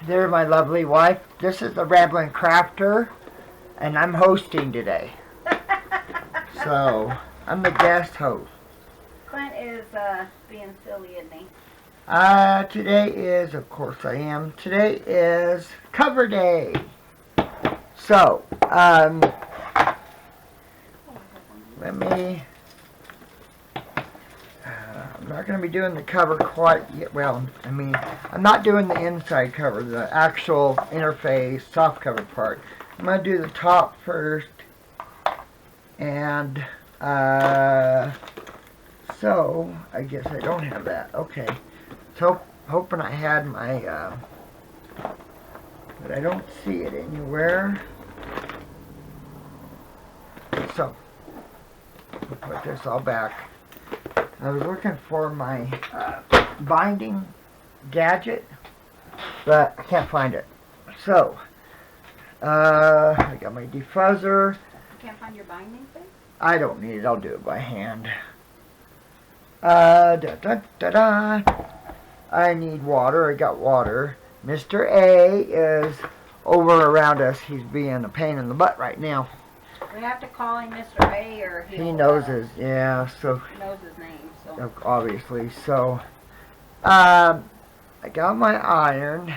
There, my lovely wife. This is the Rambling Crafter, and I'm hosting today. So, I'm the guest host. Clint is being silly, isn't he? Today is, of course I am, today is cover day. So, let me, I'm not going to be doing the cover quite yet. Well, I mean, I'm not doing the inside cover, the actual interface soft cover part. I'm going to do the top first, and, so, I guess I don't have that. Okay. So, hoping I had my, but I don't see it anywhere. So, we'll put this all back. I was looking for my binding gadget, but I can't find it. So, I got my defuzzer. You can't find your binding thing? I don't need it. I'll do it by hand. Da-da-da-da. I need water. I got water. Mr. A is over around us. He's being a pain in the butt right now. We have to call him Mr. A or He knows his, yeah, so. He knows his name, so. Obviously, so. I got my iron.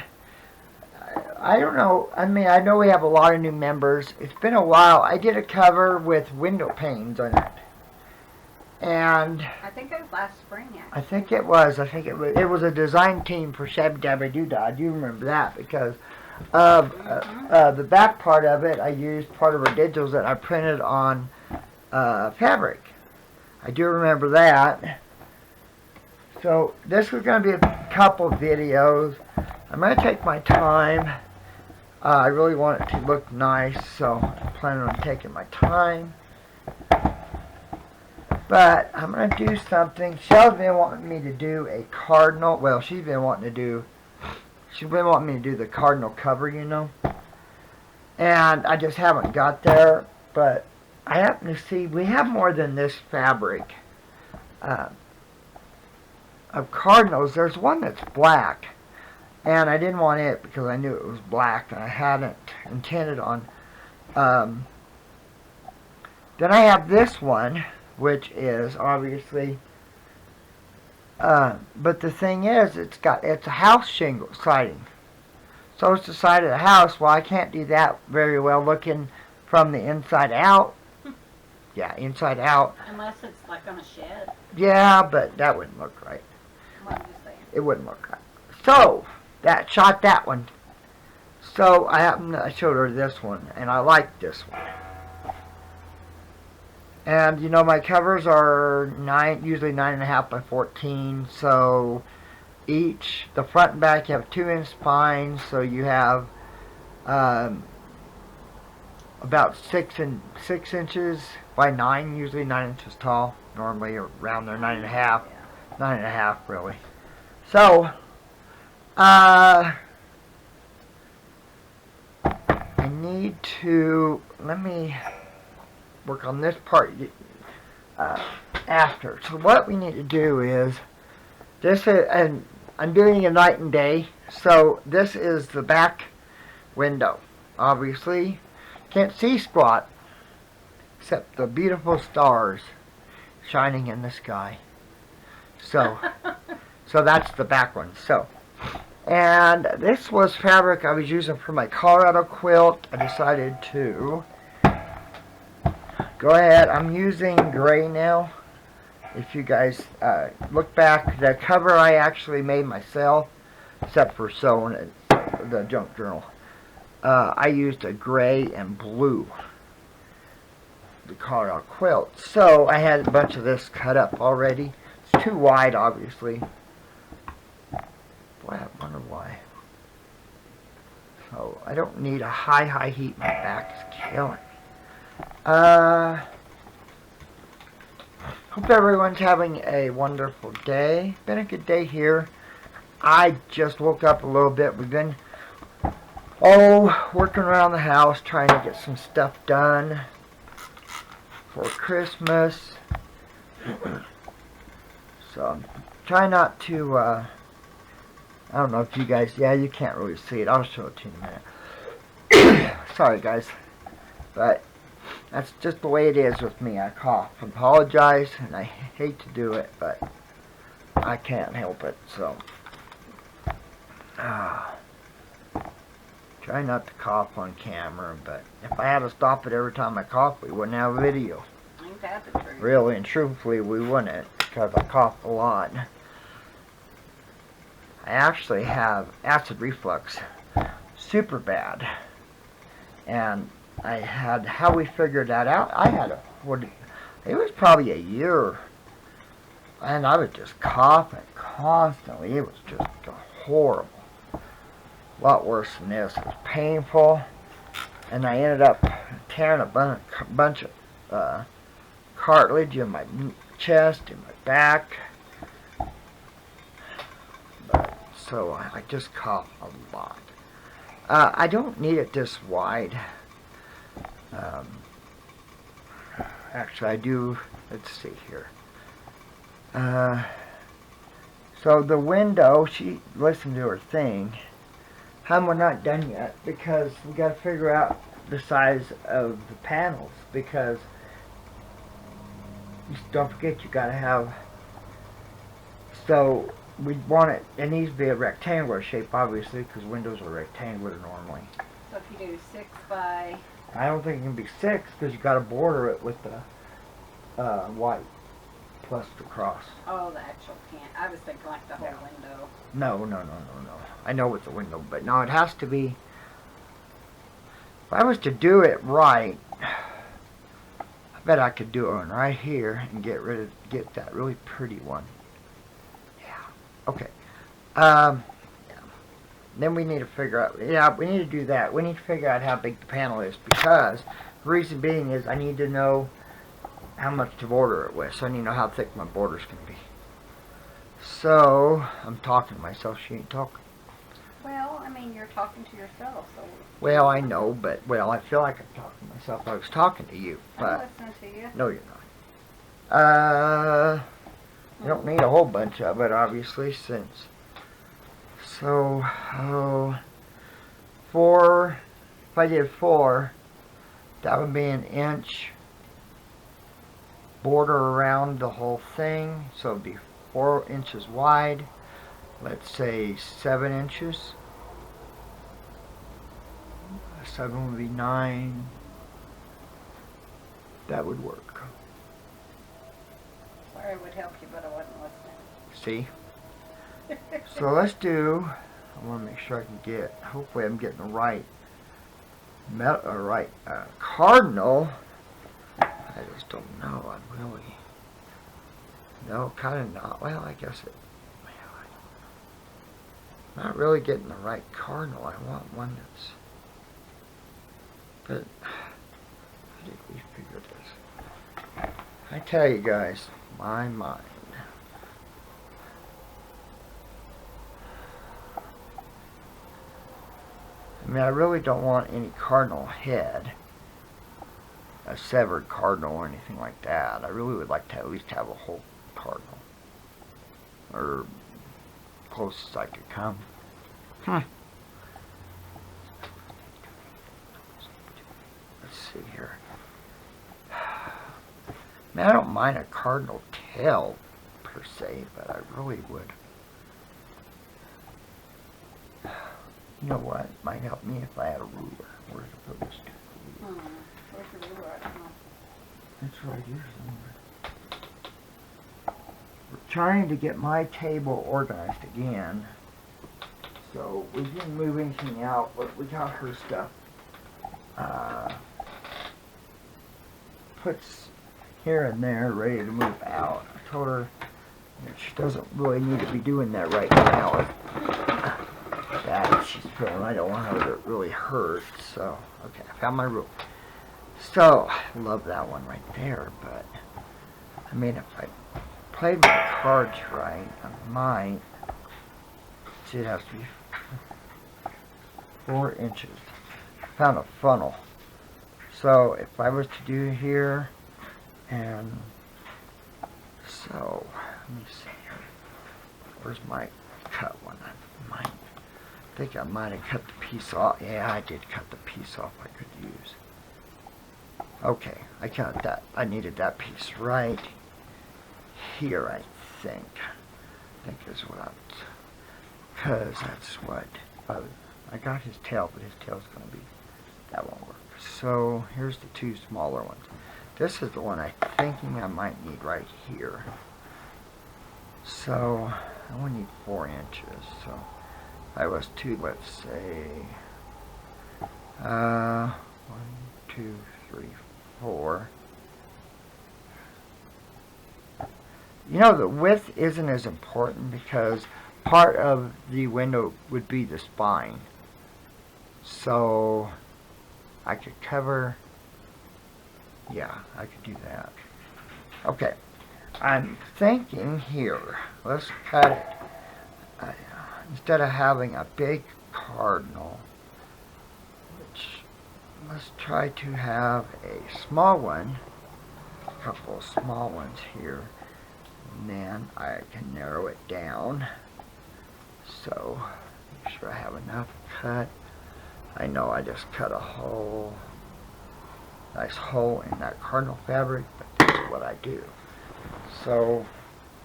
I don't know. I mean, I know we have a lot of new members. It's been a while. I did a cover with window panes on it. And I think it was last spring, actually. I think it was. It was a design team for Shabby Dabby Doodah. I do remember that because of the back part of it. I used part of her digitals that I printed on fabric. I do remember that. So this is going to be a couple videos. I'm going to take my time. I really want it to look nice, so I'm planning on taking my time. But I'm going to do something. Chelle's been wanting me to do a cardinal. Well, she's been wanting me to do the cardinal cover, you know. And I just haven't got there. But I happen to see we have more than this fabric of cardinals. There's one that's black. And I didn't want it because I knew it was black. And I hadn't intended on. Then I have this one, which is obviously, but the thing is, it's a house shingle siding. So it's the side of the house. Well, I can't do that very well looking from the inside out. Yeah, inside out. Unless it's like on a shed. Yeah, but that wouldn't look right. What I'm just saying. It wouldn't look right. So, that shot that one. So, I showed her this one, and I liked this one. And, you know, my covers are usually 9.5 by 14, so the front and back, you have 2-inch spines, so you have about 6 inches by 9, usually 9 inches tall, normally around there, 9.5, 9.5 really. So, I need to, let me work on this part after. So what we need to do is and I'm doing a night and day, so this is the back window. Obviously can't see squat except the beautiful stars shining in the sky. So so that's the back one. So, and this was fabric I was using for my Colorado quilt. I decided to go ahead. I'm using gray now. If you guys look back, the cover I actually made myself, except for sewing it, the junk journal. I used a gray and blue, the Colorado quilt. So I had a bunch of this cut up already. It's too wide, obviously. Boy, I wonder why. So I don't need a high heat. My back is killing me. Hope everyone's having a wonderful day. Been a good day here. I just woke up a little bit. We've been working around the house trying to get some stuff done for Christmas. So I'm trying not to I don't know if you guys, yeah, you can't really see it. I'll show it to you in a minute. Sorry, guys. But that's just the way it is with me. I cough. I apologize, and I hate to do it, but I can't help it, so. Try not to cough on camera, but if I had to stop it every time I cough, we wouldn't have a video. Ain't that the truth? Really and truthfully, we wouldn't, because I cough a lot. I actually have acid reflux, super bad, and I had, how we figured that out, I had it was probably a year, and I was just coughing constantly. It was just horrible. A lot worse than this. It was painful, and I ended up tearing a bunch of cartilage in my chest, in my back. So I just cough a lot. I don't need it this wide. Actually, I do. Let's see here. So the window, she listened to her thing. We're not done yet because we got to figure out the size of the panels, because don't forget you got to have. So we want it. It needs to be a rectangular shape, obviously, because windows are rectangular normally. So if you do 6 by... I don't think it can be 6 because you got to border it with the white plus the cross. Oh, the actual can. I was thinking like the whole window. No. I know it's a window, but no, it has to be. If I was to do it right, I bet I could do one right here and get that really pretty one. Yeah. Okay. Then we need to figure out. Yeah, we need to do that. We need to figure out how big the panel is, because the reason being is I need to know how much to border it with, so I need to know how thick my borders can be. So I'm talking to myself. She ain't talking. Well, I mean, you're talking to yourself, so... Well, I know, but, well, I feel like I'm talking to myself. I was talking to you, but... I'm listening to you. No, you're not. You don't need a whole bunch of it, obviously, since... So, 4... If I did 4, that would be an inch border around the whole thing. So it would be 4 inches wide. Let's say 7 inches. 7 would be 9. That would work. Sorry, it would help you, but I wasn't listening. See? So let's do, I want to make sure I can get, hopefully I'm getting the right cardinal. I just don't know. I'm really, no, kind of not. Well, I guess it, not really getting the right cardinal. I want one that's, but how did we figure this? I tell you guys, my mind. I mean, I really don't want any cardinal head, a severed cardinal or anything like that. I really would like to at least have a whole cardinal, or close as I could come. Let's see here. Man, I don't mind a cardinal tail per se, but I really would. You know what? It might help me if I had a ruler. Where's the ruler? Where's your ruler? I don't know. It's right here somewhere. We're trying to get my table organized again. So we didn't move anything out, but we got her stuff puts here and there ready to move out. I told her that she doesn't really need to be doing that right now. That she's feeling, I don't want her to really hurt. So, okay, I found my rule. So, I love that one right there, but I mean, if I played my cards right, I might. See, it has to be 4 inches. Found a funnel. So, if I was to do here, and so, let me see here. Where's my cut one? My think I might have cut the piece off. Yeah, I did cut the piece off I could use. Okay, I cut that. I needed that piece right here, I think. I think is what I was, because that's what, I got his tail, but his tail's going to be, that won't work. So here's the two smaller ones. This is the one I'm thinking I might need right here. So I only need 4 inches. So I was to, let's say, 1, 2, 3, 4. You know, the width isn't as important because part of the window would be the spine. So I could cover, yeah, I could do that. Okay, I'm thinking here, let's cut it. Instead of having a big cardinal, which let's try to have a small one, a couple of small ones here. And then I can narrow it down. So, make sure I have enough cut. I know I just cut a nice hole in that cardinal fabric, but that's what I do. So,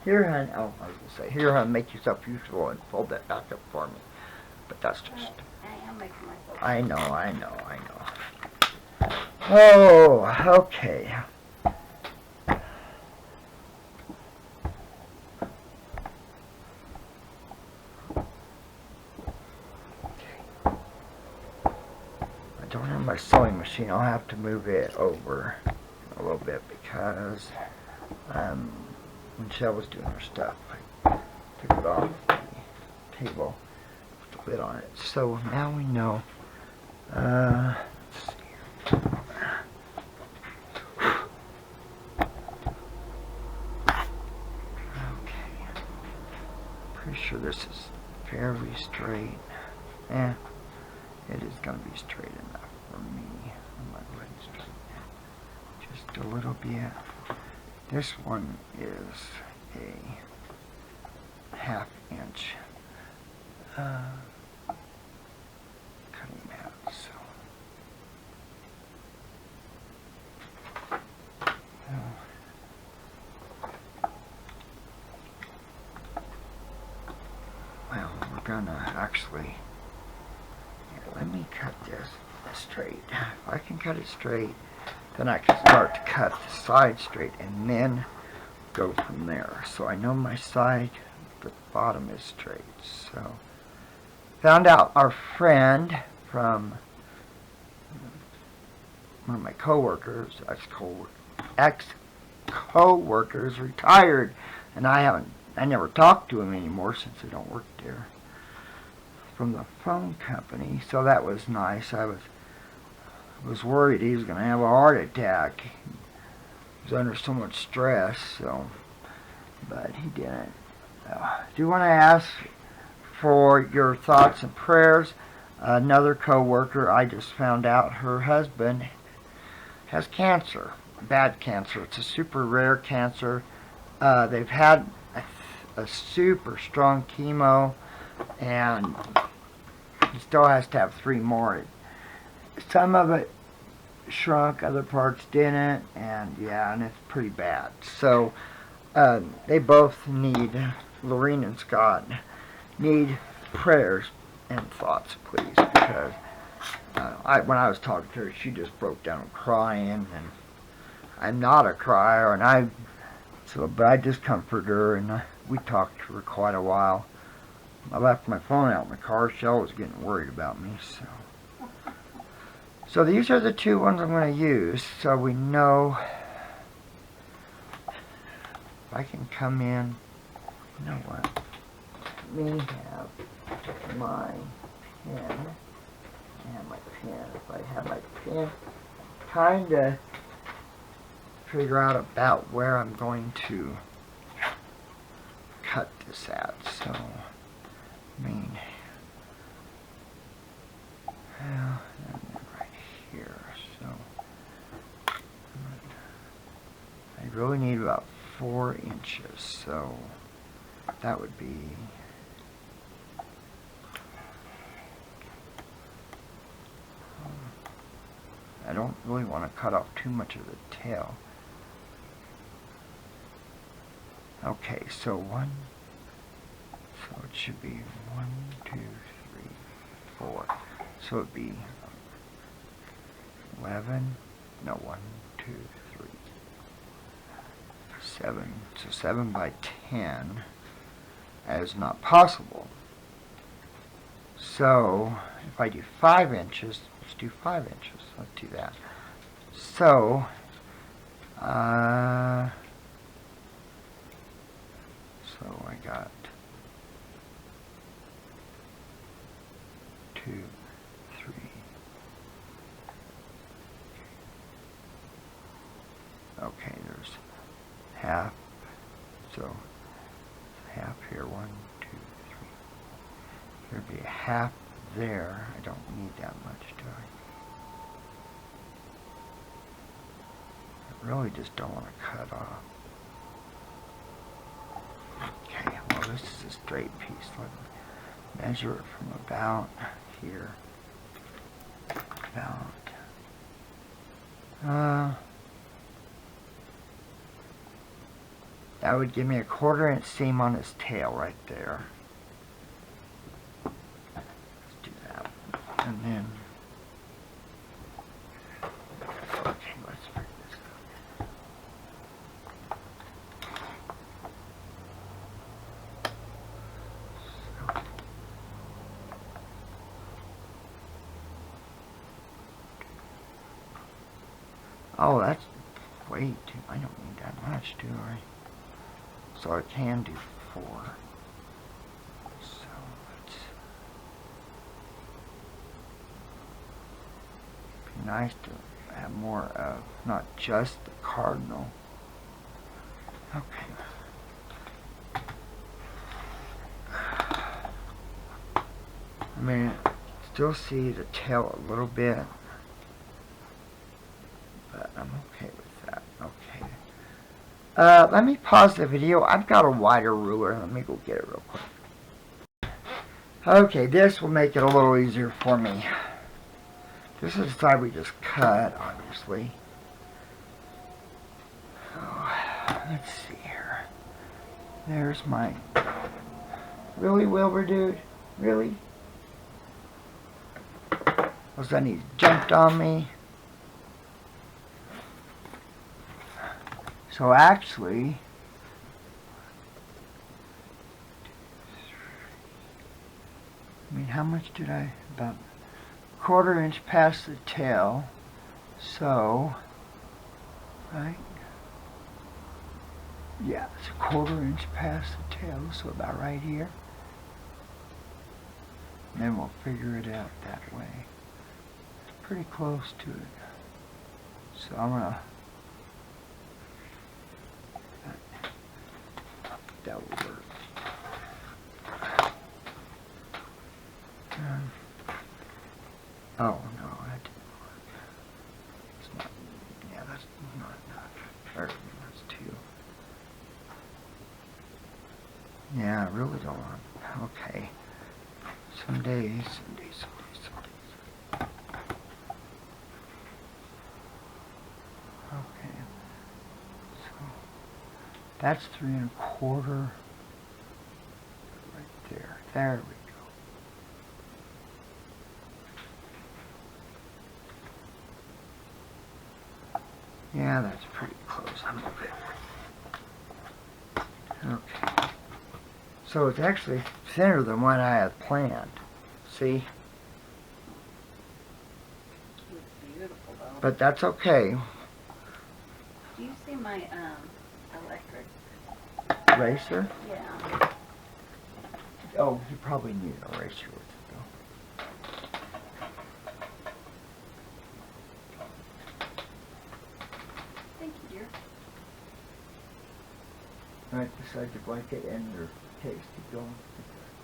here, hon, I was going to say, here, hon, make yourself useful and fold that back up for me. But that's just, I am making myself. I know. Oh, okay. I don't have my sewing machine. I'll have to move it over a little bit because when Chelle was doing her stuff, I took it off the table with the lid on it. So now we know. Let's see. Okay. Pretty sure this is fairly straight. It is going to be straight enough for me. I'm going to go ahead and straighten it just a little bit. This one is a 1/2 inch cutting mat. So, well, we're going to actually. Let me cut this straight. If I can cut it straight, then I can start to cut the side straight and then go from there. So I know my side, but the bottom is straight. So found out our friend from one of my co-workers, ex-co-workers, retired, and I never talked to him anymore since I don't work there. From the phone company, so that was nice. I was worried he was going to have a heart attack. He was under so much stress, but he didn't. Do you want to ask for your thoughts and prayers? Another co-worker, I just found out her husband has cancer, bad cancer. It's a super rare cancer. They've had a super strong chemo, and he still has to have 3 more. Some of it shrunk, other parts didn't, and it's pretty bad. So they both need, Lorene and Scott, need prayers and thoughts, please, because when I was talking to her, she just broke down crying, and I'm not a crier, but I just comforted her, and we talked to her quite a while. I left my phone out in the car. Chelle was getting worried about me. So these are the 2 ones I'm going to use. So we know if I can come in. You know what? Let me have my pen. If I have my pen, kind of figure out about where I'm going to cut this at. So. And then right here, so I really need about 4 inches, so that would be don't really want to cut off too much of the tail. Okay, so it should be 1, 2, 3, 4. So it'd be 11, no, 1, 2, 3, 7. So 7 by 10 is not possible. So if I do 5 inches, let's do 5 inches. Let's do that. So, I got 2, 3. Okay, there's half. So half here, 1, 2, 3. There'd be a half there. I don't need that much, do I? I really just don't want to cut off. Okay, well this is a straight piece. Let me measure it from about here. That would give me a 1/4 inch seam on his tail right there. Let's do that. And then, okay, let's figure this out. Oh, that's way too, I don't need that much, do I? So I can do 4. So let's be nice to have more of not just the cardinal. Okay. I mean, still see the tail a little bit, but I'm okay with that. Okay. Let me pause the video. I've got a wider ruler. Let me go get it real quick. Okay, this will make it a little easier for me. This is the side we just cut, obviously. Oh, let's see here. There's my... Really, Wilbur, dude? Really? All of a sudden he's jumped on me. So actually, I mean, how much did I, about 1/4 inch past the tail, so, right, yeah, it's a 1/4 inch past the tail, so about right here, and then we'll figure it out that way. It's pretty close to it, so I'm gonna, that will work. Oh no, that didn't work. It's not. Yeah, that's not enough. Or that's 2. Yeah, I really don't want. Okay. Some days. Okay. So that's 3 1/4. Right there. There we go. Yeah, that's pretty close. I'm okay. Okay. So it's actually thinner than what I had planned. See? It's beautiful though. But that's okay. Do you see my electric? Eraser? Yeah. Oh, you probably need an eraser with it though. Thank you, dear. Right beside your blanket and your case. Keep going.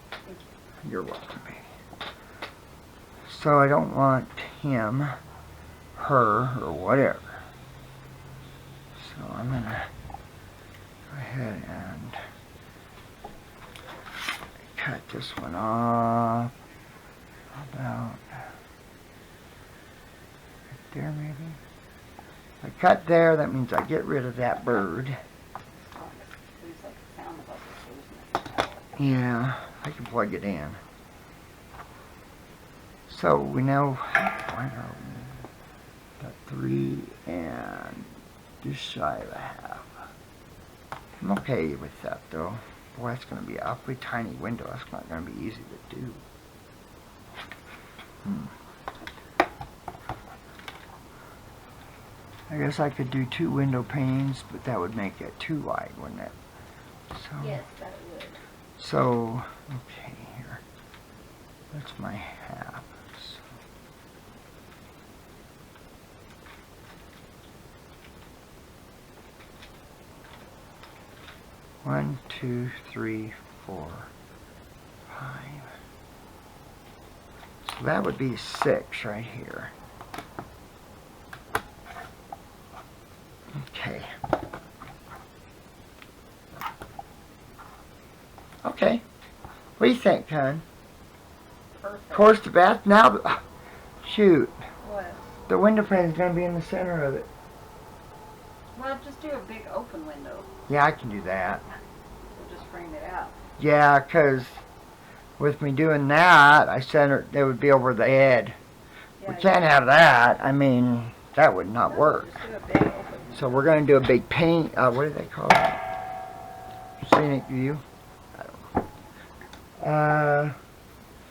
Thank you. You're welcome, baby. So I don't want him, her, or whatever. So I'm gonna go ahead and cut this one off about there maybe. If I cut there, that means I get rid of that bird. Seems like it sounds like it's losing its power. Yeah, I can plug it in. So we know got 3 and just shy of a half. I'm okay with that though. Boy, that's going to be an awfully tiny window. That's not going to be easy to do. I guess I could do 2 window panes, but that would make it too wide, wouldn't it? So, Yes, that would. so, okay, here. That's my half. So. One, 2, 3, 4, 5. So that would be 6 right here. Okay. Okay. What do you think, hon? Perfect. Of course, the bath now. Shoot, What? the window frame is going to be in the center of it. Well, just do a big open window. Yeah, I can do that. We'll just frame it out. Yeah, because with me doing that, I center it would be over the head. Yeah, We can't have that. I mean, that would not no, work. Just do a big open window. So we're going to do a big paint. What do they call it? Scenic view. I don't know.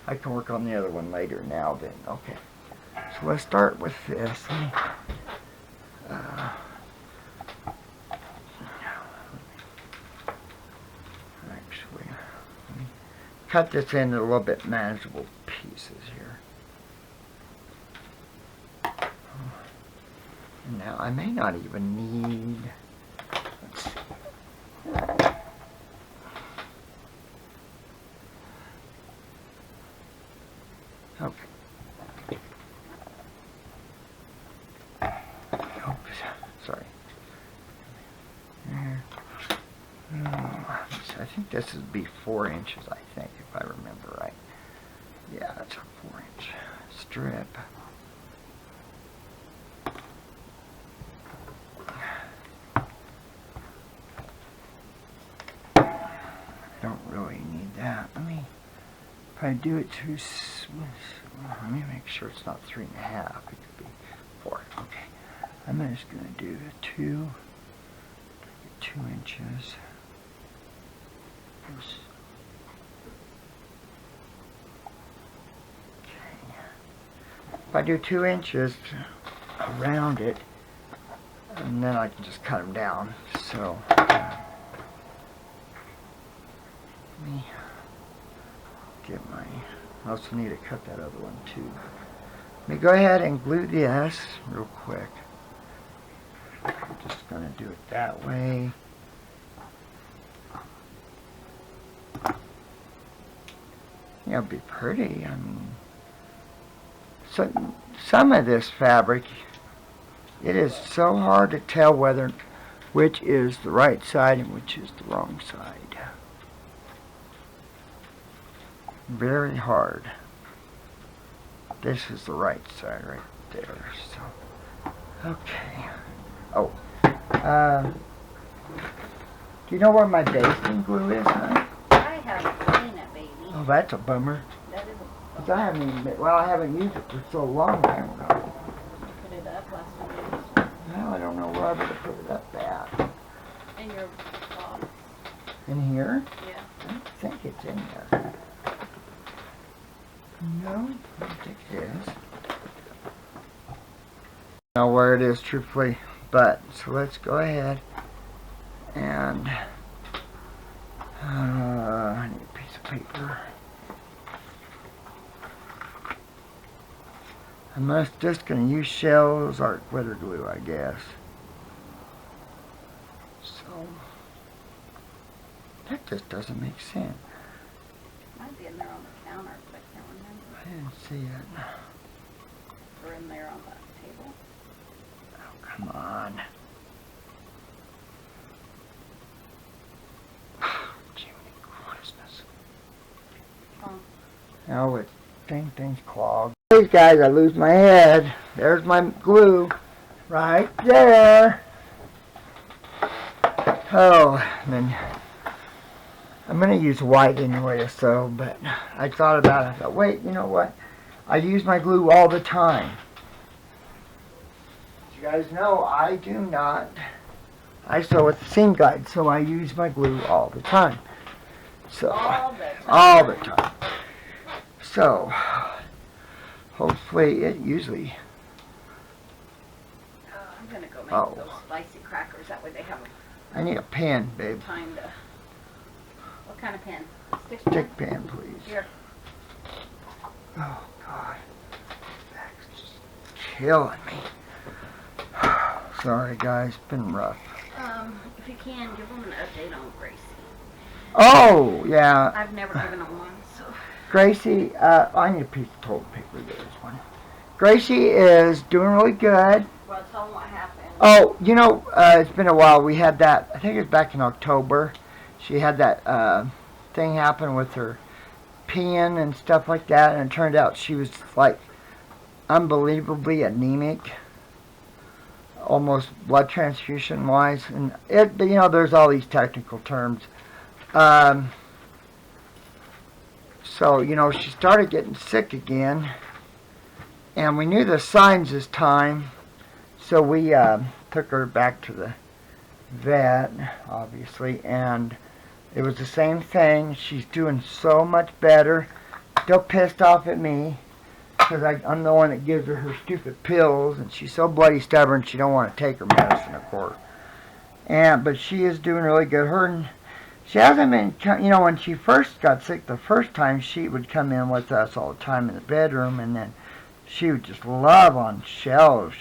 I can work on the other one later. Now then, okay. So let's start with this. Actually, let me cut this into a little bit manageable pieces here. Now I may not even need. Let's see. Okay. Oops, sorry. There. I think this would be 4 inches, I think, if I remember right. Yeah, it's a 4-inch strip. I don't really need that. Let me, if I do it too, let me make sure it's not 3.5. It could be 4. Okay. I'm just going to do 2 inches. Okay. If I do 2 inches around it, and then I can just cut them down. So, let me get my, I also need to cut that other one too. Let me go ahead and glue this real quick. I'm just going to do it that way. Yeah, it'll be pretty. I mean, so some of this fabric, it is so hard to tell which is the right side and which is the wrong side. Very hard. This is the right side right there. So, okay. Oh, do you know where my basting glue is, honey? I haven't seen it, baby. Oh, that's a bummer. That is a 'Cause I haven't even, well, I haven't used it for so long. I don't know. put it up last time you used it. Well, I don't know where I would have put it up at. In your box. In here? Yeah. I don't think it's in there. No, I don't think it is. I don't know where it is, truthfully, but so let's go ahead and I need a piece of paper. I'm just going to use Chelle's art glitter glue, I guess. So that just doesn't make sense. Might be in there on the counter, but I can't remember. I didn't see it. Or in there on the table. Oh, come on. Jiminy Christmas. Oh. Oh, things clogged. So days, guys, I lose my head. There's my glue. Right there. Oh, and then I'm going to use white anyway, so, but I thought about it. I thought, wait, you know what? I use my glue all the time. As you guys know, I do not. I sew with the seam guide, so I use my glue all the time. So, all the time. So, hopefully it usually. I'm gonna go make those spicy crackers. That way they have I need a pan, babe. time to. What kind of pan? Stick pan, please. Here. Oh, God. Back's just killing me. Sorry, guys. It's been rough. If you can, give them an update on Gracie. Oh, yeah. I've never given them one, so. Gracie, I need a piece of toilet paper. There's one. Gracie is doing really good. Well, tell them what happened. Oh, you know, it's been a while. We had that, I think it was back in October. She had that thing happen with her peeing and stuff like that, and it turned out she was, like, unbelievably anemic. Almost blood transfusion wise, and it, you know, there's all these technical terms. So, you know, she started getting sick again, and we knew the signs this time, so we took her back to the vet, obviously, and it was the same thing. She's doing so much better. Still pissed off at me, because I'm the one that gives her stupid pills, and she's so bloody stubborn she don't want to take her medicine, of course. But she is doing really good. She hasn't been, you know, when she first got sick the first time, she would come in with us all the time in the bedroom, and then she would just love on Chelle.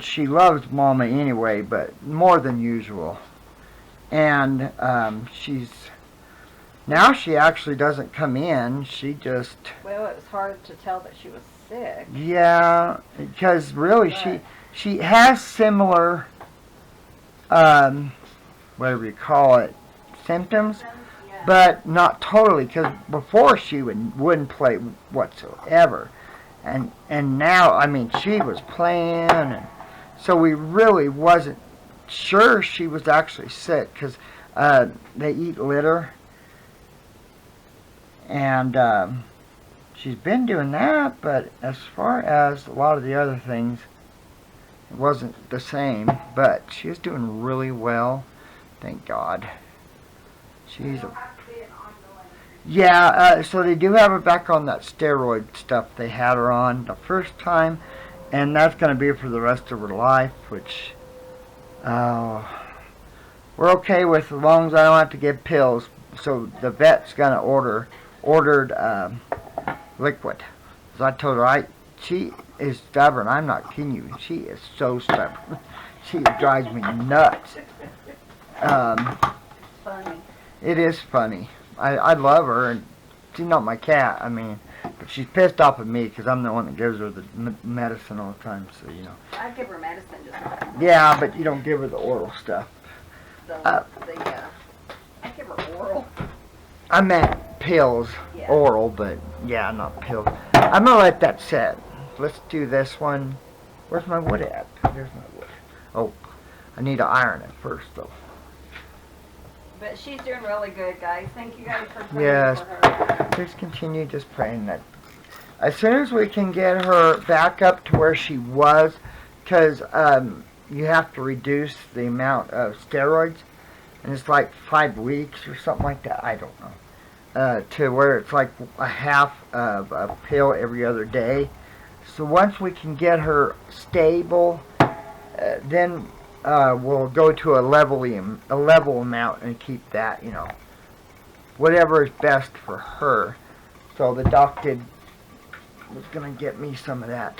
She loves Mama anyway, but more than usual. And now she actually doesn't come in. She just... Well, it was hard to tell that she was sick. Yeah, because really she has similar, whatever you call it, symptoms, Yeah. but not totally, because before she wouldn't play whatsoever. And now, I mean, she was playing, and so we really wasn't sure she was actually sick, because they eat litter. And she's been doing that, but as far as a lot of the other things, it wasn't the same. But she's doing really well, thank God. She's so they do have her back on that steroid stuff they had her on the first time, and that's going to be for the rest of her life, which we're okay with as long as I don't have to give pills. So the vet's going to ordered liquid. So I told her, she is stubborn. I'm not kidding you. She is so stubborn. She drives me nuts. Funny. It is funny. I love her, and she's not my cat. I mean, but she's pissed off at me because I'm the one that gives her the medicine all the time. So you know. I give her medicine just. Yeah, but you don't give her the oral stuff. I give her oral. I meant pills, Yeah. oral, but yeah, not pills. I'm gonna let that set. Let's do this one. Where's my wood at? There's my wood. Oh, I need to iron it first, though. But she's doing really good, guys. Thank you guys for praying Yes. for her. Just continue just praying that as soon as we can get her back up to where she was, because you have to reduce the amount of steroids, and it's like 5 weeks or something like that. I don't know. To where it's like a half of a pill every other day. So once we can get her stable, then we'll go to a level amount and keep that, you know, whatever is best for her. So the doc was gonna get me some of that,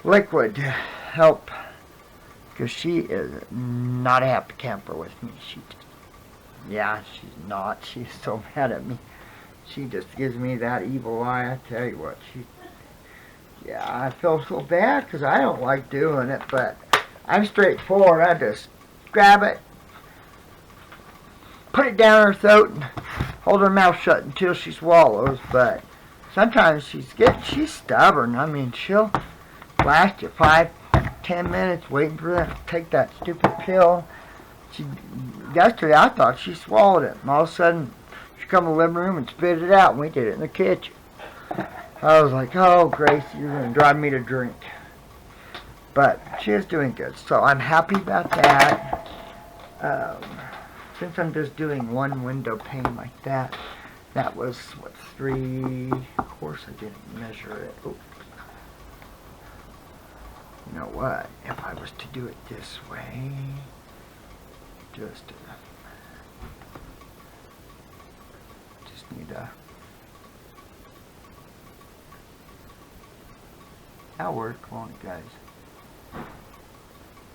liquid to help, because she is not a happy camper with me. She's not. She's so mad at me. She just gives me that evil eye. I tell you what, I feel so bad because I don't like doing it, but I'm straightforward. I just grab it, put it down her throat, and hold her mouth shut until she swallows, but sometimes she's stubborn. I mean, she'll last you 5, 10 minutes waiting for that to take that stupid pill. Yesterday I thought she swallowed it, and all of a sudden she come in the living room and spit it out, and we did it in the kitchen. I was like, oh, Gracie, you're going to drive me to drink. But she is doing good, so I'm happy about that. Since I'm just doing one window pane like that, that was, what, 3, of course I didn't measure it. Oh. You know what, if I was to do it this way, just need a, that'll work, won't it, guys?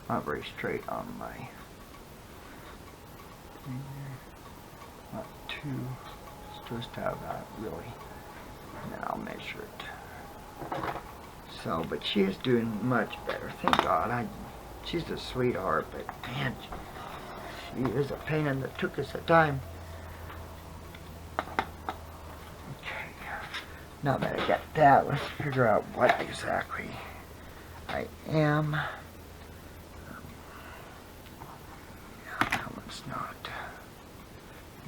Not very straight on my finger, not too, just out that really, and then I'll measure it. So, but she is doing much better, thank God. She's a sweetheart, but man, she is a pain in the tuchus at time. Okay, now that I got that, let's figure out what exactly I am. That one's not.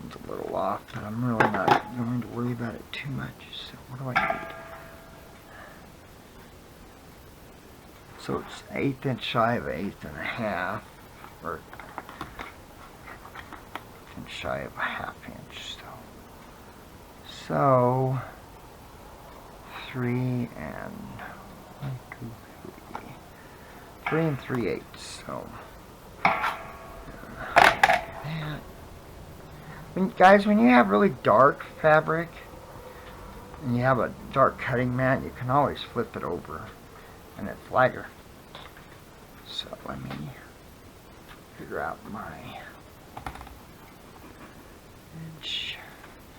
It's a little off, but I'm really not going to worry about it too much. So, what do I need? So it's 1/8 inch shy of 1/8 1/2, or inch shy of a 1/2 inch. So 3 and 3/8. So that. Guys, when you have really dark fabric and you have a dark cutting mat, you can always flip it over and it's lighter. So let me figure out my inch,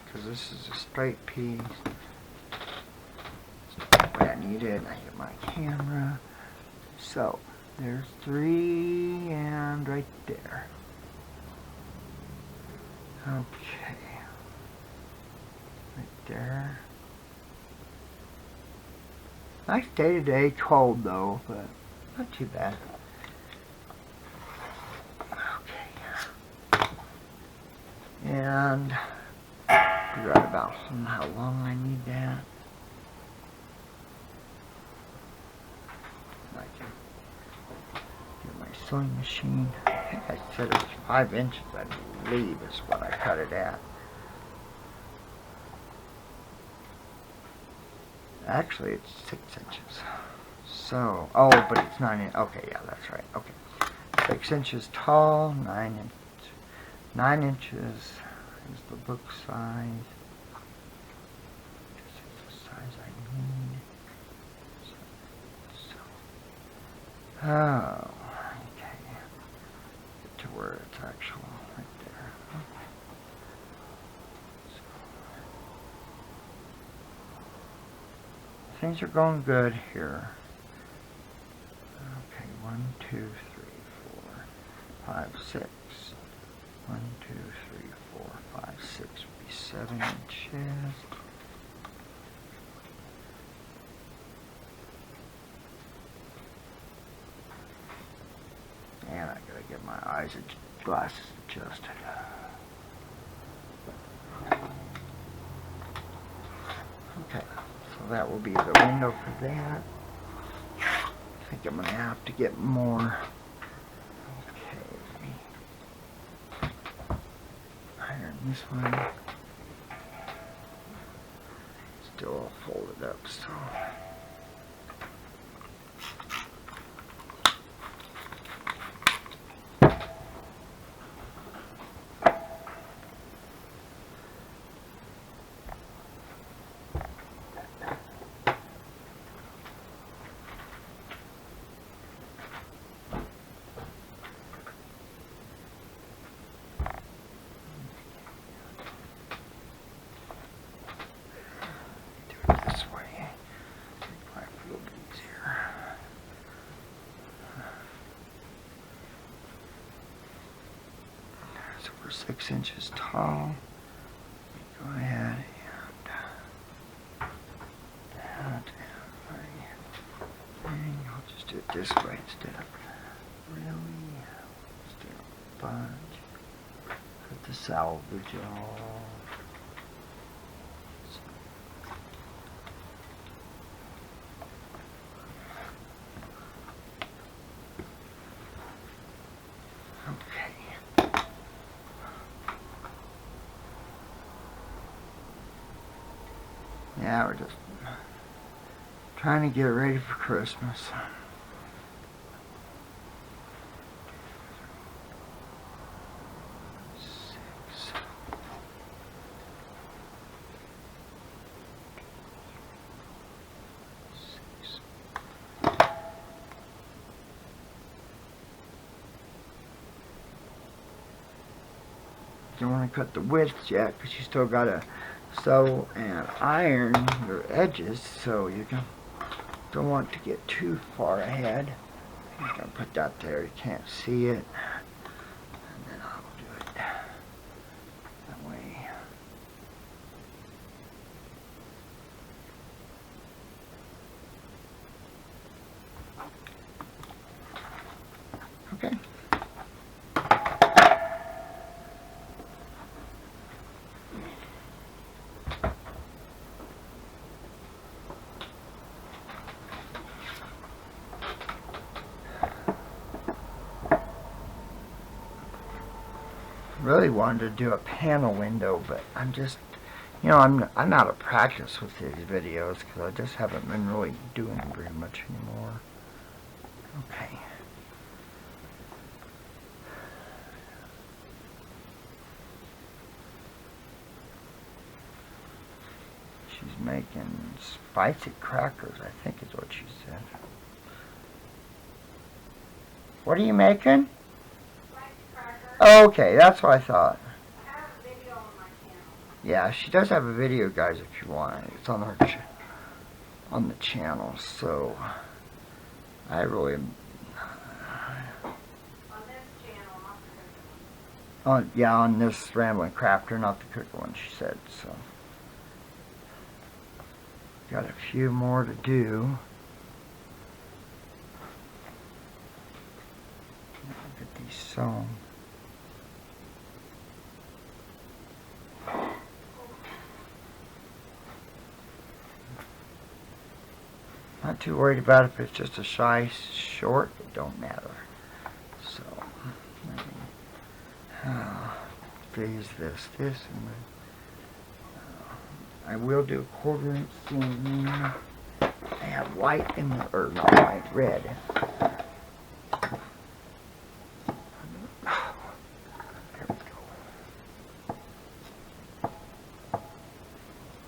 because this is a straight piece. That's what I needed. I get my camera. So there's 3 and right there. Okay. Right there. Nice day today, cold though, but not too bad. Okay. And figure out about how long I need that. I can get my sewing machine. I think I said it was 5 inches, I believe is what I cut it at. Actually, it's 6 inches. So, oh, but it's 9 inches. Okay, yeah, that's right. Okay. 6 inches tall, 9 inches is the book size. This is the size I need. Oh, okay. Get to where it's actual, right there. Things are going good here. Okay, 1, 2, 3, 4, 5, 6. 1, 2, 3, 4, 5, 6 would be 7 inches. And I gotta get my glasses adjusted. Okay. So that will be the window for that. I think I'm going to have to get more. Okay. Iron this one. Still all folded up, so. So we're 6 inches tall. Go go ahead and I'll just do it this way instead of really. Let's do a bunch. Put the salvage off. Okay. Yeah, we're just trying to get ready for Christmas. Don't want to cut the widths yet because you still got to sew and iron your edges, so you don't want to get too far ahead. I'm going to put that there, you can't see it, and then I'll do it that way. Okay. Really wanted to do a panel window, but I'm just, I'm out of practice with these videos because I just haven't been really doing very much anymore. Okay. She's making spicy crackers, I think is what she said. What are you making? Okay, that's what I thought. I have a video on my channel. Yeah, she does have a video, guys, if you want. It's on her on the channel, so I really On this channel, not the on on this Rambling Crafter, not the cooker one, she said, so got a few more to do. Get these sewn. Not too worried about if it's just a shy short, it don't matter. So, freeze this, and then I will do a 1/4 inch seam. I have white in the, or not white, red. There we go.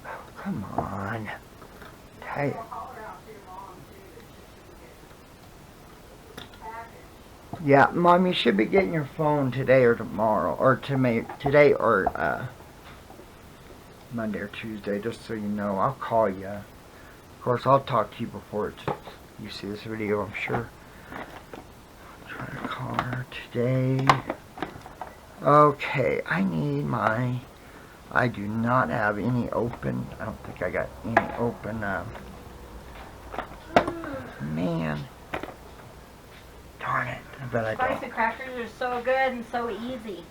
Oh, come on. Hey. Yeah, Mom, you should be getting your phone today or tomorrow, or today or Monday or Tuesday, just so you know. I'll call you. Of course, I'll talk to you before you see this video, I'm sure. Try to call her today. Okay, I do not have any open, I don't think I got any open, man. Darn it. I bet I don't. Spicy crackers are so good and so easy.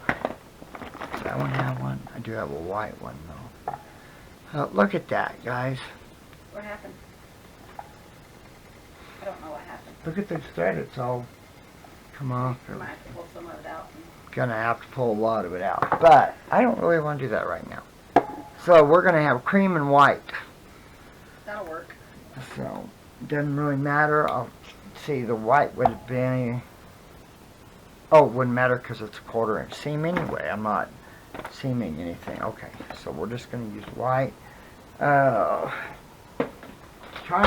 Does that one have one? I do have a white one, though. Look at that, guys. What happened? I don't know what happened. Look at this thread. It's all come off. You might have to pull some of it out. Gonna have to pull a lot of it out. But I don't really want to do that right now. So we're gonna have cream and white. That'll work. So it doesn't really matter. I'll see the white would have been. Oh, it wouldn't matter because it's a 1/4 inch seam anyway. I'm not seaming anything. Okay, so we're just gonna use white. Trying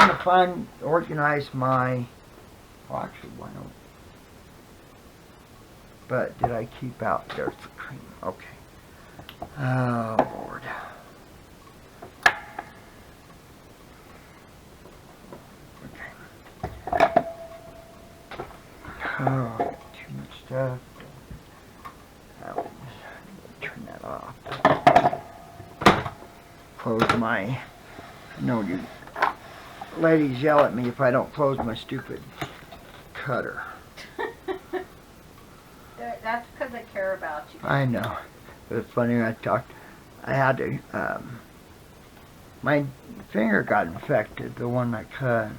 to organize my. Well, actually, why not? But did I keep out? There's the cream. Okay. Oh, Lord. Okay. Oh, too much stuff. Turn that close my, you ladies yell at me if I don't close my stupid cutter. That's because they care about you. I know. But it's funny, I had to, my finger got infected, the one I cut.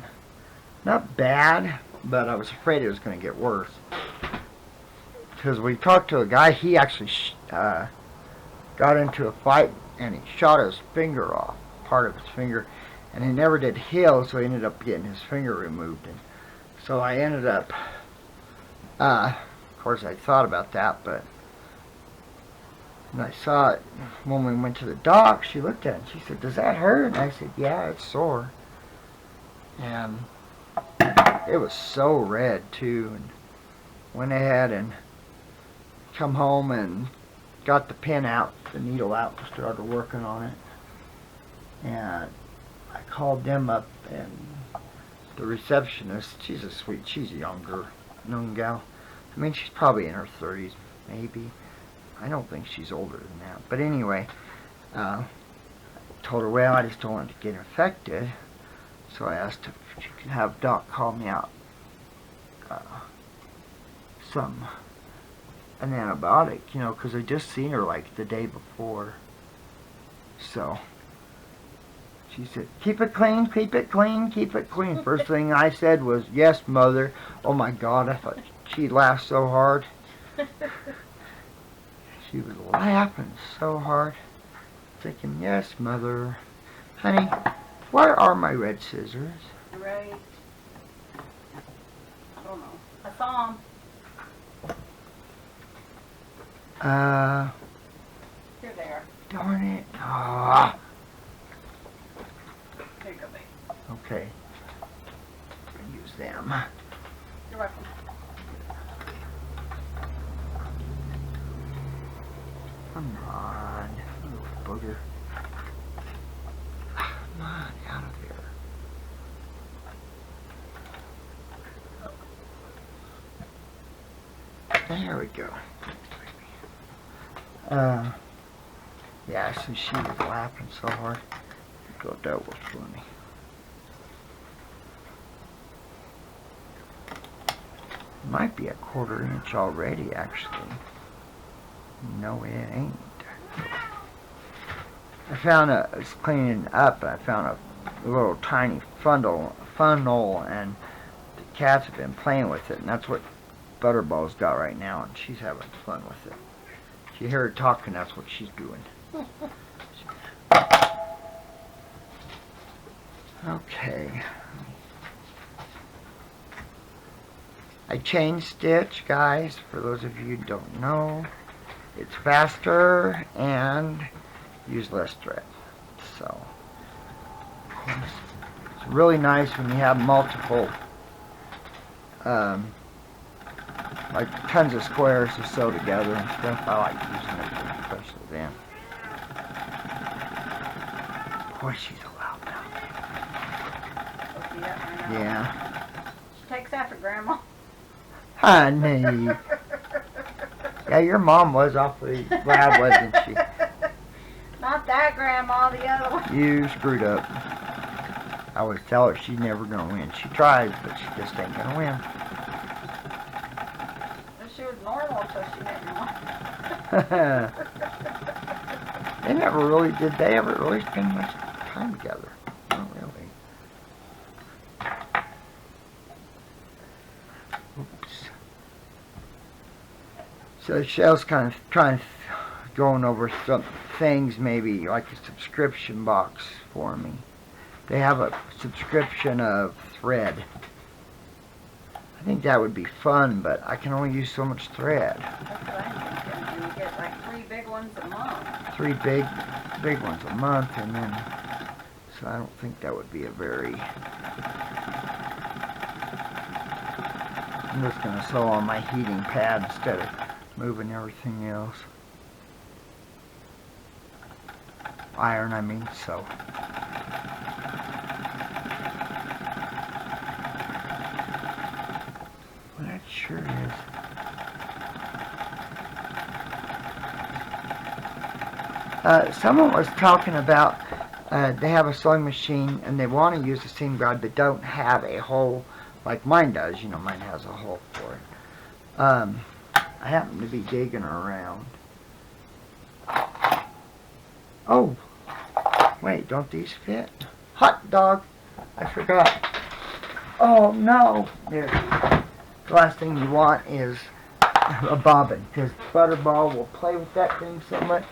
Not bad, but I was afraid it was going to get worse. Because we talked to a guy, he actually got into a fight and he shot his finger off, part of his finger, and he never did heal, so he ended up getting his finger removed. And so I ended up, of course I thought about that, but when I saw it, when we went to the doc, she looked at it and she said, "Does that hurt?" And I said, "Yeah, it's sore." And it was so red too, and went ahead and come home and got the pin out, the needle out, and started working on it. And I called them up, and the receptionist, she's a young gal. I mean, she's probably in her 30s, maybe. I don't think she's older than that. But anyway, told her, well, I just don't want it to get infected. So I asked if she could have Doc call me out an antibiotic, because I just seen her like the day before. So she said, "Keep it clean, keep it clean, keep it clean." First thing I said was, "Yes, mother." Oh my God, I thought she laughed so hard. She was laughing so hard, thinking, "Yes, mother." Honey, where are my red scissors? Right. I don't know. I saw them. Here they are. Darn it. Ah. There you go, babe. Okay. Use them. You're welcome. Come on, you booger. Come on, out of here. There we go. Yeah, so she was laughing so hard. I thought that was funny. Might be a 1/4 inch already, actually. No, it ain't. I was cleaning up, I found a little tiny funnel, and the cats have been playing with it, and that's what Butterball's got right now, and she's having fun with it. If you hear her talking, that's what she's doing. Okay. I chain stitch, guys, for those of you who don't know. It's faster and use less thread. So, it's really nice when you have multiple, like tons of squares to sew together and stuff. I like using it, especially then. Boy, she's a loud mouth. Yeah. She takes after Grandma. Honey. Yeah, your mom was awfully loud, wasn't she? Not that Grandma, the other one. You screwed up. I always tell her she's never going to win. She tries, but she just ain't going to win. She was normal until she met me. Did they ever really spend much time together? Not really. Oops. So Chelle's kind of going over some things, maybe like a subscription box for me. They have a subscription of thread. I think that would be fun, but I can only use so much thread. That's what I'm thinking. You get like 3 big ones a month. 3 big ones a month, and then, so I don't think that would be a very, I'm just going to sew on my heating pad instead of moving everything else. Iron, I mean, sew. Well, that sure is. Someone was talking about they have a sewing machine and they want to use a seam guide but don't have a hole like mine does. You know, mine has a hole for it. I happen to be digging around. Oh, wait, don't these fit? Hot dog! I forgot. Oh no! There. The last thing you want is a bobbin, because Butterball will play with that thing so much.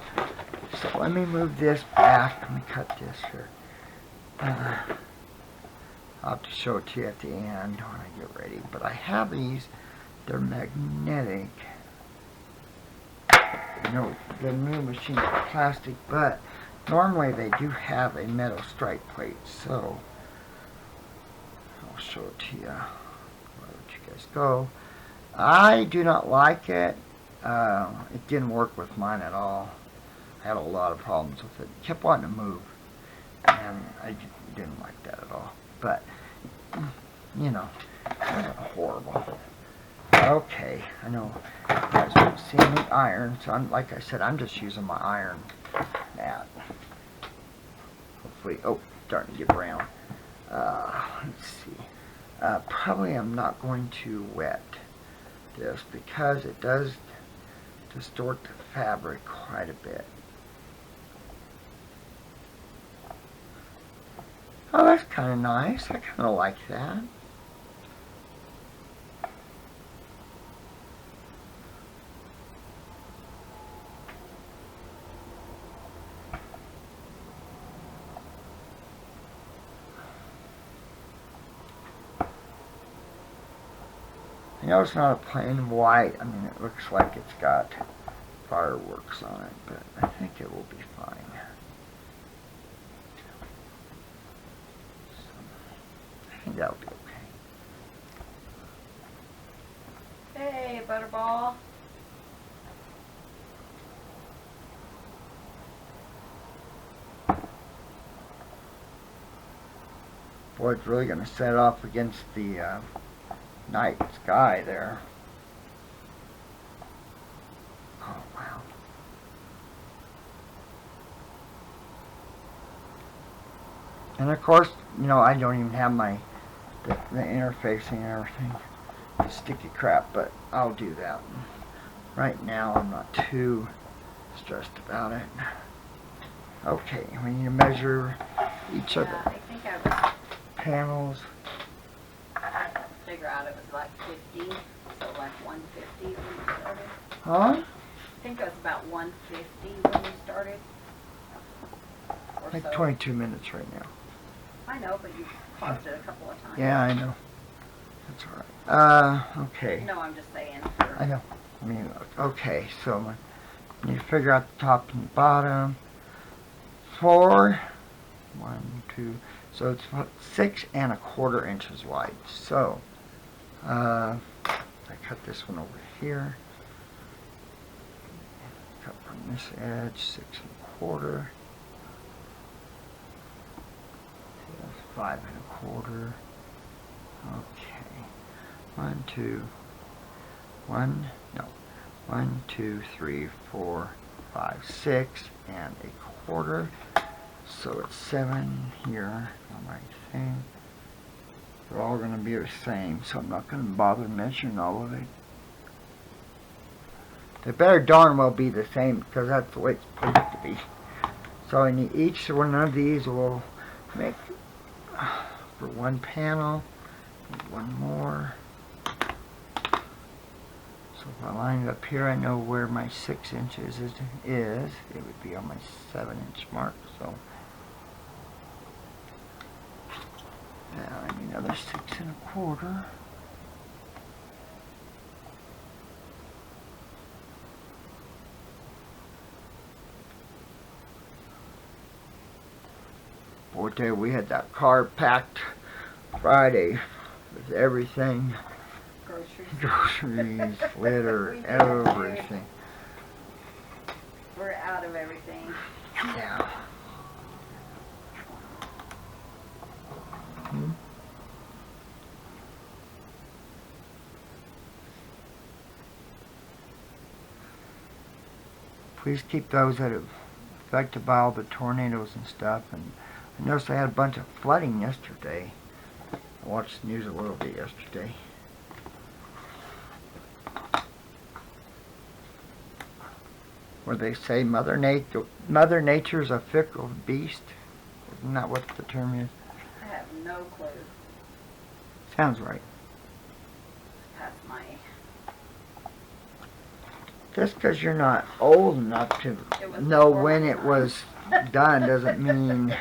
So let me move this back. Let me cut this here. I'll have to show it to you at the end when I get ready. But I have these. They're magnetic. You know, the new machines are plastic, but normally they do have a metal strike plate. So I'll show it to you. I'll let you guys go. I do not like it. It didn't work with mine at all. I had a lot of problems with it. It kept wanting to move, and I didn't like that at all. But, you know, it wasn't horrible. Okay, I know you guys won't see me iron, so like I said, I'm just using my iron mat. Hopefully, oh, starting to get brown. Let's see. Probably I'm not going to wet this because it does distort the fabric quite a bit. Oh, that's kind of nice. I kind of like that. I know it's not a plain white. I mean, it looks like it's got fireworks on it, but I think it will be fine. So, I think that'll be okay. Hey, Butterball. Boy, it's really going to set off against the night sky there. Oh, wow. And of course, you know, I don't even have the interfacing and everything, the sticky crap, but I'll do that. Right now, I'm not too stressed about it. Okay, we need to measure each of Yeah, the I think I was panels. figure out it was like 50, so like 150 when you started. Huh? I think it was about 150 when you started. Or Like so. 22 minutes right now. I know, but you paused it a couple of times. Yeah, I know. That's alright. Okay. No, I'm just saying. I know. I mean, okay, so you need to figure out the top and the bottom. 4, 1, 2, so it's 6¼ inches wide. So, I cut this one over here. Cut from this edge, 6¼ 5¼ Okay. 1, 2, 3, 4, 5, 6¼ So it's 7 here on my thing. They're all going to be the same, so I'm not going to bother measuring all of it. They better darn well be the same because that's the way it's supposed to be. So in each one of these will make for one panel. One more. So if I line it up here, I know where my 6 inches is. It would be on my 7-inch mark. So now I need another 6¼ Boy, tell you, we had that car packed Friday with everything. Groceries, litter, everything. We're out of everything. Yeah. Please keep those that have like to buy all the tornadoes and stuff. And I noticed they had a bunch of flooding yesterday. I watched the news a little bit yesterday. Where they say Mother Nature's a fickle beast. Isn't that what the term is? I have no clue. Sounds right. That's my... Just because you're not old enough to know when it was done doesn't mean you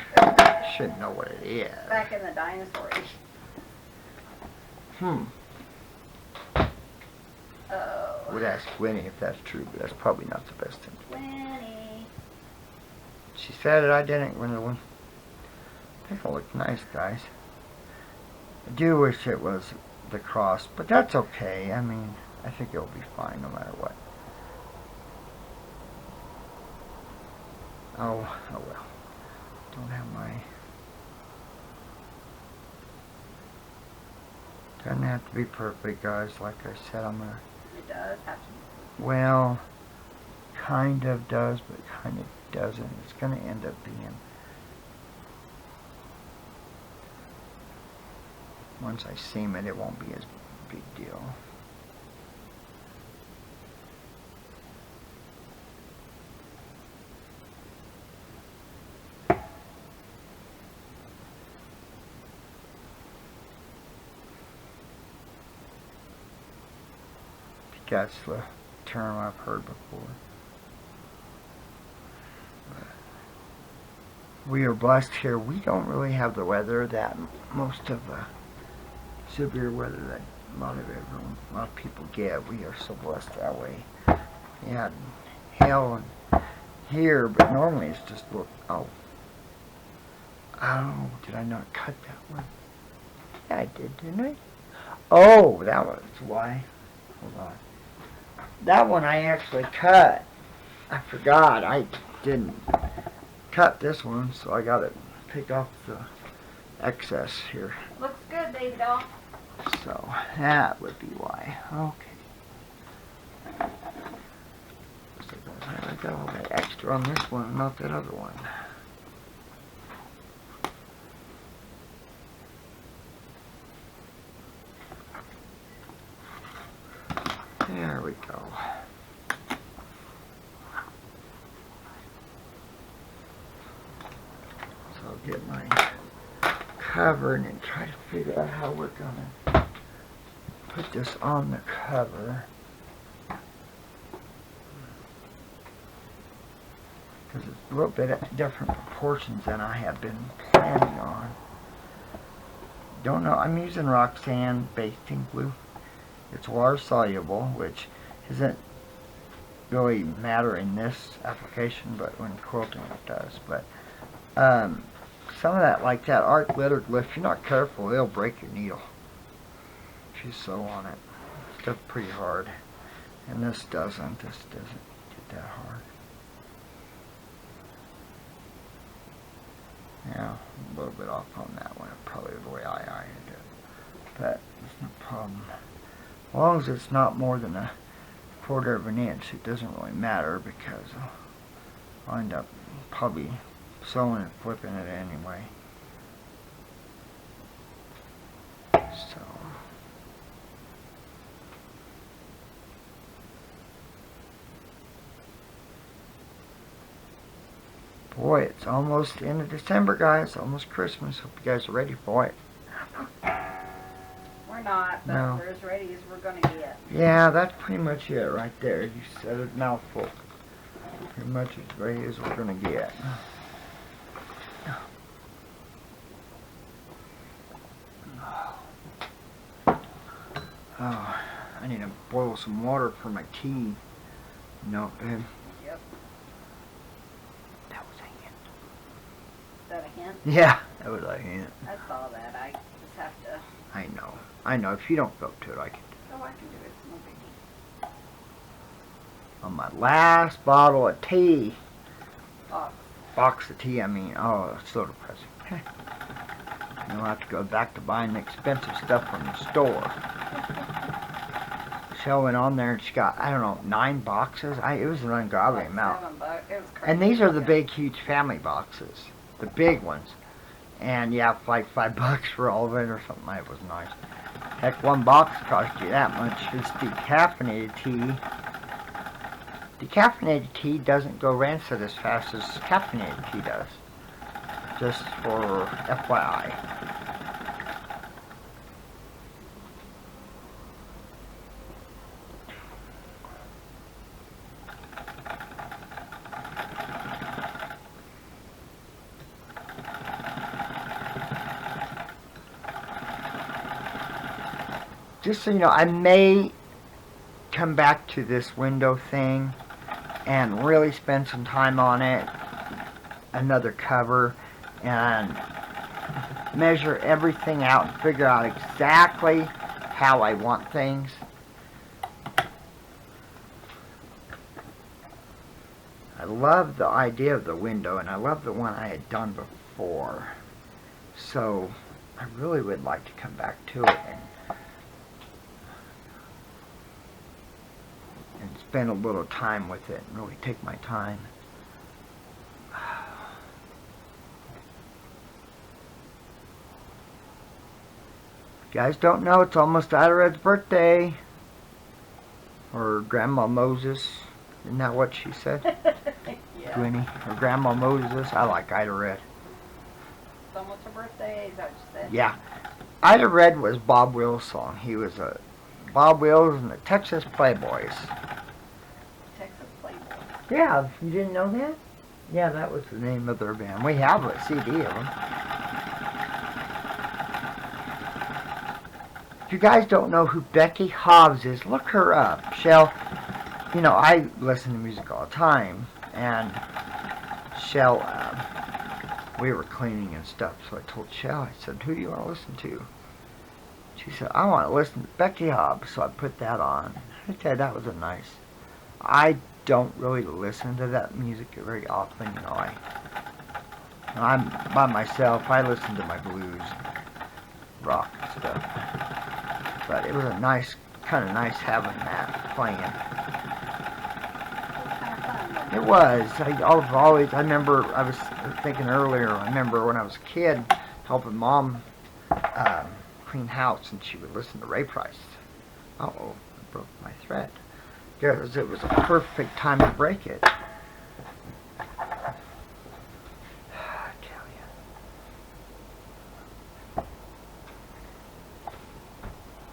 should know what it is. Back in the dinosaur age. Oh. Would ask Winnie if that's true, but that's probably not the best thing. Winnie. She said it, I didn't. One. I think it looked nice, guys. I do wish it was the cross, but that's okay. I mean, I think it'll be fine no matter what. Oh well. Don't have my... Doesn't have to be perfect, guys. Like I said, I'm gonna... It does have to. Well, kind of does, but kind of doesn't. It's gonna end up being... Once I seam it, it won't be as big deal. That's the term I've heard before. We are blessed here. We don't really have the weather that most of the severe weather that a lot of people get. We are so blessed that way. Yeah, hail and here, but normally it's just look. Oh, did I not cut that one? Yeah, I did, didn't I? Oh, that was why. Hold on. That one I actually cut. I forgot. I didn't cut this one, so I got to pick off the excess here. Looks good, baby doll. So that would be why. Okay. I got all that extra on this one, not that other one. There we go. So I'll get my cover and then try to figure out how we're gonna put this on the cover. Because it's a little bit different proportions than I have been planning on. Don't know, I'm using Roxanne basting glue. It's water soluble, which isn't really matter in this application, but when quilting it does. But some of that, like that art glitter glue, if you're not careful, it'll break your needle if you sew on it. It's stuff pretty hard, and this doesn't. This doesn't get that hard. Yeah, a little bit off on that one, probably the way I ironed it, but it's no problem. As long as it's not more than a 1/4 of an inch, it doesn't really matter because I'll end up probably sewing and flipping it anyway. So, boy, it's almost the end of December, guys. Almost Christmas. Hope you guys are ready for it. We're not, but No. we're as ready as we're gonna get. Yeah, that's pretty much it right there. You said it mouthful. Pretty much as ready as we're gonna get. Oh, I need to boil some water for my tea. No, Yep. that was a hint. Is that a hint? Yeah, that was a hint. I saw that. I just have to... I know. I know. If you don't go to it, I can. Oh, I can do it. It's no biggie. On my last bottle of tea. Box. Of tea, I mean. Oh, it's so depressing. You'll have to go back to buying the expensive stuff from the store. Chelle went on there and she got, I don't know, 9 boxes. It was an ungodly Like amount. $7. It was crazy. And these are the big, huge family boxes. The big ones. And yeah, for like $5 for all of it or something. It was nice. Heck, one box cost you that much. It's decaffeinated tea. Decaffeinated tea doesn't go rancid as fast as caffeinated tea does. Just for FYI. Just so you know, I may come back to this window thing and really spend some time on it, another cover, and measure everything out and figure out exactly how I want things. I love the idea of the window, and I love the one I had done before. So I really would like to come back to it and spend a little time with it and really take my time. If you guys don't know, it's almost Ida Red's birthday. Or Grandma Moses. Isn't that what she said? Yeah. Gwynny? Or Grandma Moses. I like Ida Red. It's almost her birthday, is that what you said? Yeah. Ida Red was Bob Wills' song. He was a Bob Wills and the Texas Playboys. Texas Playboy. Yeah, you didn't know that? Yeah, that was the name of their band. We have a CD of them. If you guys don't know who Becky Hobbs is, look her up. Chelle, you know, I listen to music all the time, and Chelle, we were cleaning and stuff, so I told Chelle, I said, who do you want to listen to? She said, I want to listen to Becky Hobbs, so I put that on. I said, that was a nice. I don't really listen to that music very often, you know. I'm by myself. I listen to my blues, rock stuff. But it was a nice, kind of nice having that playing. It was. I remember, I was thinking earlier, I remember when I was a kid helping Mom clean house, and she would listen to Ray Price. Uh-oh, I broke my thread. Because it was a perfect time to break it. I tell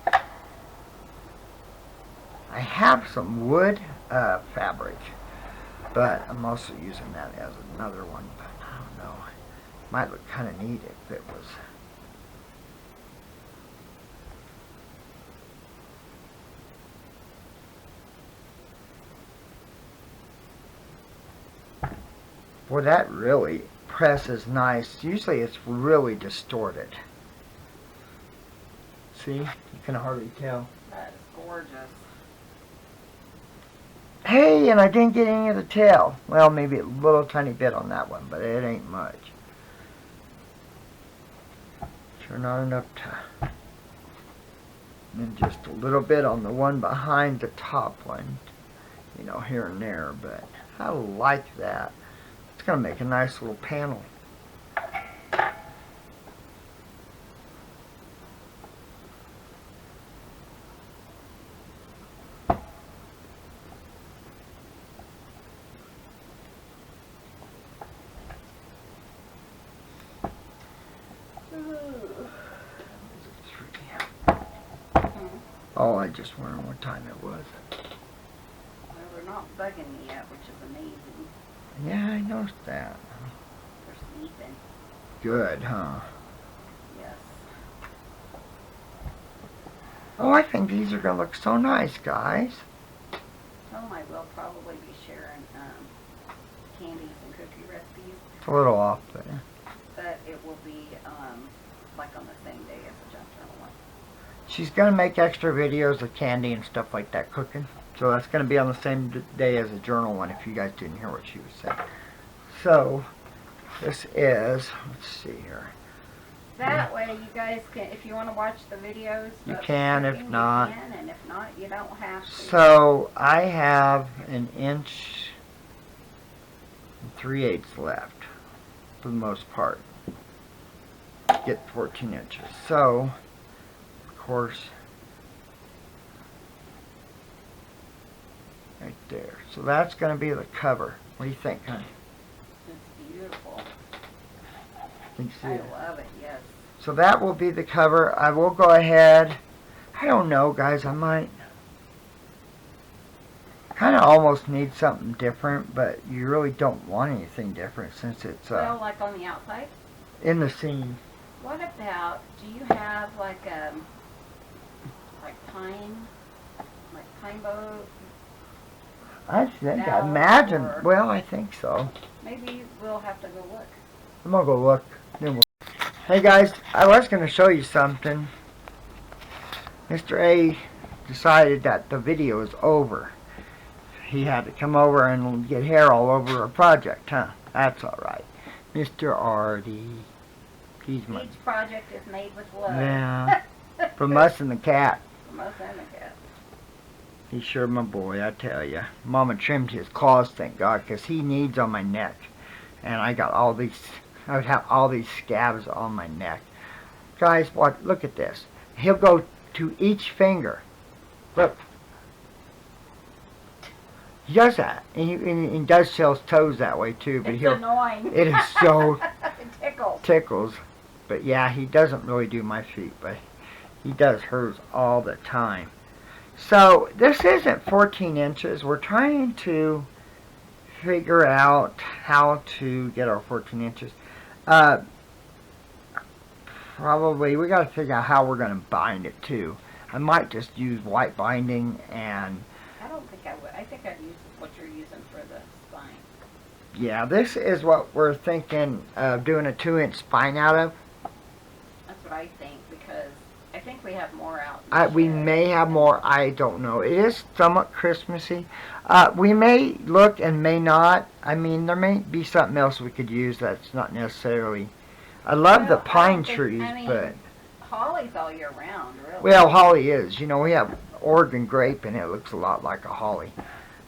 you. I have some wood fabric, but I'm also using that as another one. But I don't know. It might look kind of neat if it was. Boy, that really presses nice. Usually it's really distorted. See? You can hardly tell. That is gorgeous. Hey, and I didn't get any of the tail. Well, maybe a little tiny bit on that one, but it ain't much. Sure not enough to... And just a little bit on the one behind the top one. You know, here and there, but I like that. It's going to make a nice little panel. Oh, I just wondered what time it was. Well, they're not bugging me yet, which is amazing. Yeah, I noticed that. They're sleeping. Good, huh? Yes. Oh, I think these are going to look so nice, guys. Oh, I will probably be sharing candies and cookie recipes, It's a little off, but... but it will be like on the same day as the Junk Journal one. She's going to make extra videos of candy and stuff like that cooking. So that's going to be on the same day as the journal one, if you guys didn't hear what she was saying. So, this is, let's see here. That way you guys can, if you want to watch the videos, You of can, if cooking, not. You can, and if not, you don't have to. So, I have an inch and 3/8 left for the most part. Get 14 inches. So, of course, right there. So that's going to be the cover. What do you think, honey? It's beautiful. Can you see I it? love it, yes. So that will be the cover. I will go ahead. I don't know, guys. I might kind of almost need something different, but you really don't want anything different since it's Well, like on the outside? in the scene. What about, do you have like pine boat? I think, I Now, imagine. or- Well, I think so. Maybe we'll have to go look. I'm gonna go look. Then we'll. Hey guys, I was gonna show you something. Mr. A decided that the video is over. He had to come over and get hair all over a project, huh? That's all right. Mr. Artie. He's my. Each project is made with love. Yeah. From us and the cat. From us and the cat. He's sure my boy, I tell ya. Mama trimmed his claws, thank God, 'cause he needs on my neck. And I got all these, I would have all these scabs on my neck. Guys, look at this. He'll go to each finger. Look. He does that. And he does Chelle's toes that way too, but It's annoying. it is so It tickles. tickles. But yeah, he doesn't really do my feet, but he does hers all the time. So this isn't 14 inches. We're trying to figure out how to get our 14 inches. Probably we got to figure out how we're going to bind it too. I might just use white binding, and I don't think I would. I think I'd use what you're using for the spine. yeah, this is what we're thinking of doing a 2-inch spine out of. That's what I think, because I think we have more out. We may have more. I don't know. It is somewhat Christmassy. We may look and may not. I mean, there may be something else we could use that's not necessarily. I love the Well, I pine don't think- trees, I mean, but holly's all year round, really. well, holly is. You know, we have Oregon grape, and it looks a lot like a holly.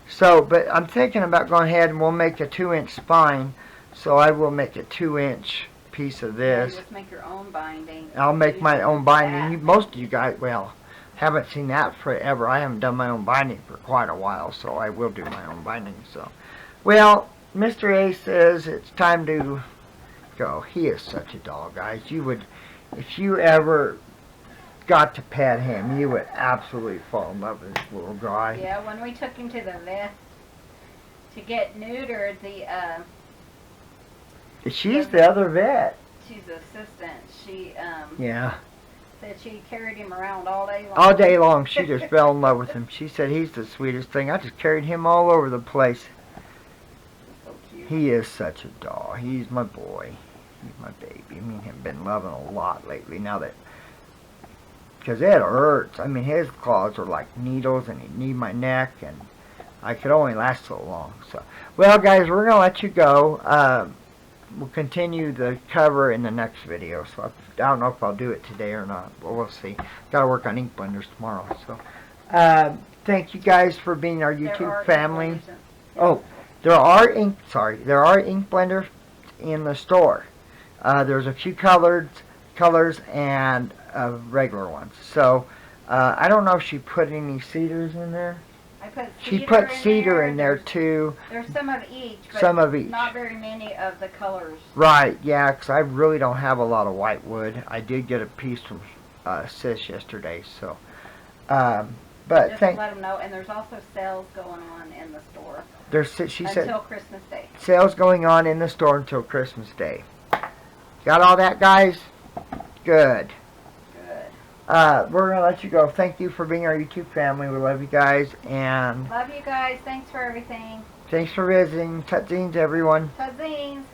So, but I'm thinking about going ahead and we'll make a 2-inch spine. So I will make a 2-inch piece of Yeah, you this. just make your own binding. I'll make my Use own binding. that. Most of you guys, well, haven't seen that forever. I haven't done my own binding for quite a while, so I will do my own binding. So, well, Mr. A says it's time to go. He is such a doll, guys. You would, if you ever got to pet him, you would absolutely fall in love with this little guy. Yeah, when we took him to the vet to get neutered, She's the other vet. she's the assistant. She Yeah. said she carried him around all day long. All day long, she just fell in love with him. She said he's the sweetest thing. I just carried him all over the place. So cute. He is such a doll. He's my boy. He's my baby. Me and him been loving a lot lately now that, because it hurts. I mean, his claws are like needles, and he'd need my neck, and I could only last so long. So, well, guys, we're gonna let you go. We'll continue the cover in the next video. So I don't know if I'll do it today or not. But we'll see. Got to work on ink blenders tomorrow. So, thank you guys for being our There YouTube are family. influences. Oh, there are ink blenders in the store. There's a few colors and regular ones. So I don't know if she put any cedars in there. I put She cedar put cedar in there too. There's some of each, but Some of each. not very many of the colors. Right, yeah, because I really don't have a lot of white wood. I did get a piece from Sis yesterday, so. But Just thank. let them know. And there's also sales going on in the store She until said Christmas Day. sales going on in the store until Christmas Day. Got all that, guys? Good. Good. We're gonna let you go. Thank you for being our YouTube family. We love you guys, and Love you guys. Thanks for everything. thanks for visiting. Tutzines, everyone. Cousins.